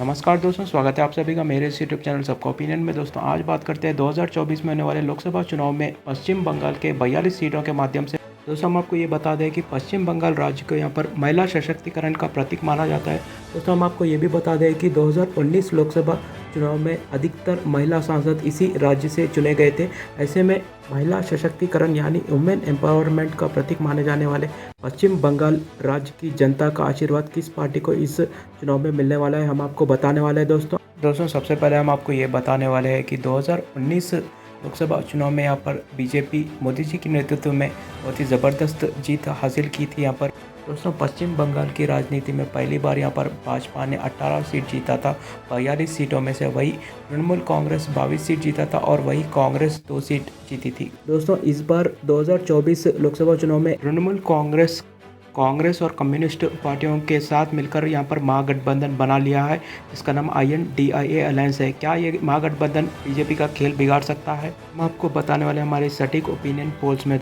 नमस्कार दोस्तों, स्वागत है आप सभी का मेरे इस यूट्यूब चैनल सबका ओपिनियन में। दोस्तों आज बात करते हैं 2024 में होने वाले लोकसभा चुनाव में पश्चिम बंगाल के 42 सीटों के माध्यम से। दोस्तों हम आपको ये बता दें कि पश्चिम बंगाल राज्य को यहाँ पर महिला सशक्तिकरण का प्रतीक माना जाता है। दोस्तों हम आपको ये भी बता दें कि 2019 लोकसभा चुनाव में अधिकतर महिला सांसद इसी राज्य से चुने गए थे। ऐसे में महिला सशक्तिकरण यानी वुमेन एम्पावरमेंट का प्रतीक माने जाने वाले पश्चिम बंगाल राज्य की जनता का आशीर्वाद किस पार्टी को इस चुनाव में मिलने वाला है, हम आपको बताने वाले हैं। दोस्तों सबसे पहले हम आपको ये बताने वाले हैं कि 2019 लोकसभा चुनाव में यहाँ पर बीजेपी मोदी जी के नेतृत्व में बहुत ही ज़बरदस्त जीत हासिल की थी। यहाँ पर दोस्तों पश्चिम बंगाल की राजनीति में पहली बार यहाँ पर भाजपा ने 18 सीट जीता था 42 सीटों में से। वही तृणमूल कांग्रेस 22 सीट जीता था और वही कांग्रेस 2 सीट जीती थी। दोस्तों इस बार 2024 लोकसभा चुनाव में तृणमूल कांग्रेस और कम्युनिस्ट पार्टियों के साथ मिलकर यहाँ पर महागठबंधन बना लिया है। इसका नाम INDIA अलायंस है। क्या ये महागठबंधन बीजेपी का खेल बिगाड़ सकता है, हम आपको बताने वाले हमारे सटीक ओपिनियन पोल्स में।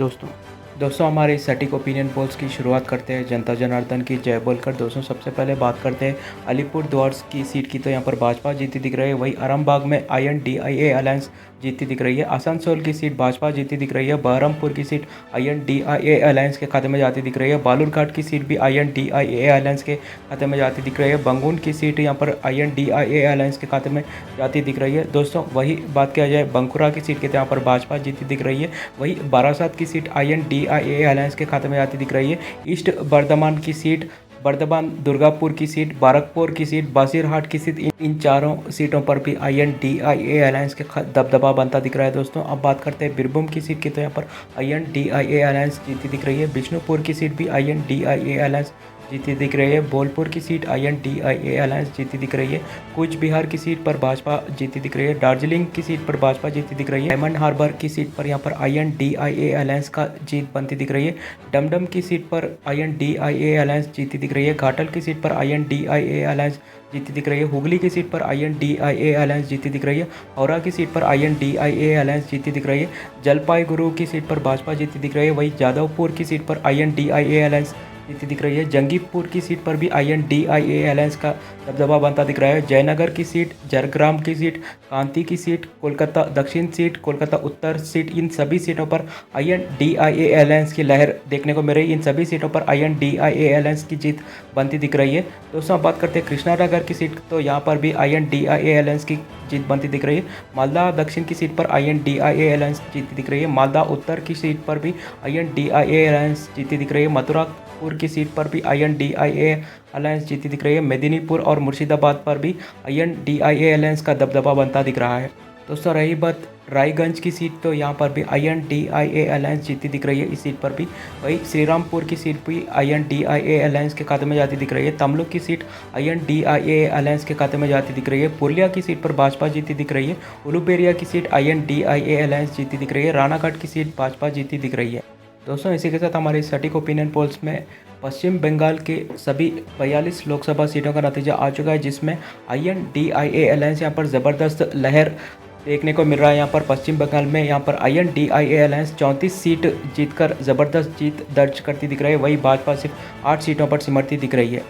दोस्तों हमारे सटीक ओपिनियन पोल्स की शुरुआत करते हैं जनता जनार्दन की जय बोलकर। दोस्तों सबसे पहले बात करते हैं अलीपुर द्वार की सीट की, तो यहाँ पर भाजपा जीती दिख रही है। वही आरामबाग में INDIA अलायंस जीती दिख रही है। आसनसोल की सीट भाजपा जीती दिख रही है। बहरमपुर की सीट INDIA अलायंस के खाते में जाती दिख रही है। बालूरघाट की सीट भी INDIA अलायंस के खाते में जाती दिख रही है। बंगून की सीट यहाँ पर INDIA अलायंस के खाते में जाती दिख रही है। दोस्तों वही बात किया जाए बंकुरा की सीट की, तो यहाँ पर भाजपा जीती दिख रही है। वही बारासात की सीट INDIA अलायंस के खाते में जाती दिख रही है। ईस्ट बर्धमान की सीट, बर्धमान दुर्गापुर की सीट, बारकपुर की सीट, बासीरहाट की सीट, इन चारों सीटों पर भी INDIA अलायंस के दबदबा बनता दिख रहा है। दोस्तों अब बात करते हैं बीरभूम की सीट की, तो यहाँ पर INDIA अलायंस जीती दिख रही है। बिष्णुपुर की सीट भी INDIA अलायंस जीती दिख रही है। बोलपुर की सीट INDIA अलायंस जीती दिख रही है। कूच बिहार की सीट पर भाजपा जीती दिख रही है। दार्जिलिंग की सीट पर भाजपा जीती दिख रही है। डायमंड हार्बर की सीट पर यहाँ पर INDIA अलायंस का जीत बनती दिख रही है। डमडम की सीट पर INDIA अलायंस जीती दिख रही है। घाटल की सीट पर INDIA अलायंस जीती दिख रही है। हुगली की सीट पर INDIA अलायंस जीती दिख रही है। हावड़ा की सीट पर INDIA अलायंस जीती दिख रही है। जलपाईगुड़ू की सीट पर भाजपा जीती दिख रही है। वही जादवपुर की सीट पर INDIA अलायंस जीती दिख रही है। जंगीपुर की सीट पर भी INDIA अलायंस का दबदबा बनता दिख रहा है। जयनगर की सीट, झरग्राम की सीट, कांती की सीट, कोलकाता दक्षिण सीट, कोलकाता उत्तर सीट, इन सभी सीटों पर INDIA अलायंस की लहर देखने को मिल रही है। इन सभी सीटों पर INDIA अलायंस की जीत बनती दिख रही है। दोस्तों अब बात करते हैं कृष्णानगर की सीट, तो यहाँ पर भी INDIA अलायंस की जीत बनती दिख रही है। मालदा दक्षिण की सीट पर INDIA अलायंस जीती दिख रही है। मालदा उत्तर की सीट पर भी INDIA अलायंस जीती दिख रही है। मथुरापुर की सीट पर भी INDIA अलायंस जीती दिख रही है। मेदिनीपुर और मुर्शिदाबाद पर भी INDIA अलायंस का दबदबा बनता दिख रहा है। दोस्तों रही बात रायगंज की सीट, तो यहाँ पर भी INDIA अलायंस जीती दिख रही है इस सीट पर भी। वही श्रीरामपुर की सीट भी INDIA अलायंस के खाते में जाती दिख रही है। तमलुक की सीट INDIA अलायंस के खाते में जाती दिख रही है। पुरुलिया की सीट पर भाजपा जीती दिख रही है। उलूबेरिया की सीट INDIA अलायंस जीती दिख रही है। रानाघाट की सीट भाजपा जीती दिख रही है। दोस्तों इसी के साथ हमारे सटीक ओपिनियन पोल्स में पश्चिम बंगाल के सभी 42 लोकसभा सीटों का नतीजा आ चुका है, जिसमें INDIA अलायंस यहाँ पर ज़बरदस्त लहर देखने को मिल रहा है। यहाँ पर पश्चिम बंगाल में यहाँ पर INDIA अलायंस 34 सीट जीतकर ज़बरदस्त जीत दर्ज करती दिख रही है। वही भाजपा सिर्फ 8 सीटों पर सिमरती दिख रही है।